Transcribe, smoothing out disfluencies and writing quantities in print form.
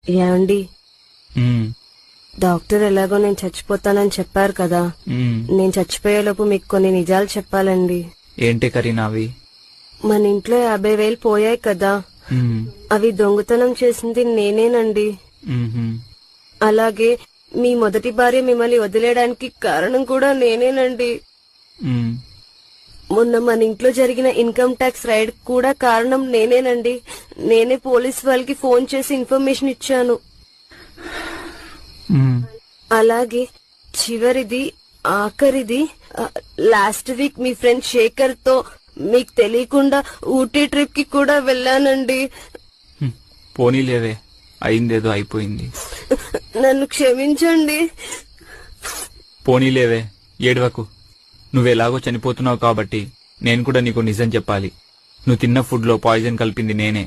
ఏమండి, ఉమ్, డాక్టర్ ఎలాగో నేను చచ్చిపోతానని చెప్పారు కదా. ఉమ్. నేను చచ్చిపోయేలోపు మీకు కొన్ని నిజాలు చెప్పాలండి. ఏంటి కరీనావి? మన ఇంట్లో 50,000 పోయాయి కదా, ఉమ్, అవి దొంగతనం చేసింది నేనేనండి. ఉమ్హు. అలాగే మీ మొదటి భార్య మిమ్మల్ని వదిలేయడానికి కారణం కూడా నేనేనండి. ఉమ్, మొన్న మన ఇంట్లో జరిగిన ఇన్కమ్ ట్యాక్స్ రైడ్ కూడా కారణం నేనేనండి. నేనే పోలీస్ వాళ్ళకి ఫోన్ చేసి ఇన్ఫర్మేషన్ ఇచ్చాను. ఉమ్. అలాగే చివరిది ఆఖరిది, లాస్ట్ వీక్ మీ ఫ్రెండ్ శేఖర్ తో మీకు తెలియకుండా ఊటీ ట్రిప్ కి కూడా వెళ్ళానండి. పోనీలేవే, అయిందేదో అయిపోయింది. నన్ను క్షమించండి. పోనీలేవే, ఏడవకు. నువ్వెలాగో చనిపోతున్నావు కాబట్టి నేను కూడా నీకు నిజం చెప్పాలి. నువ్వు తిన్న ఫుడ్ లో పాయిజన్ కలిపింది నేనే.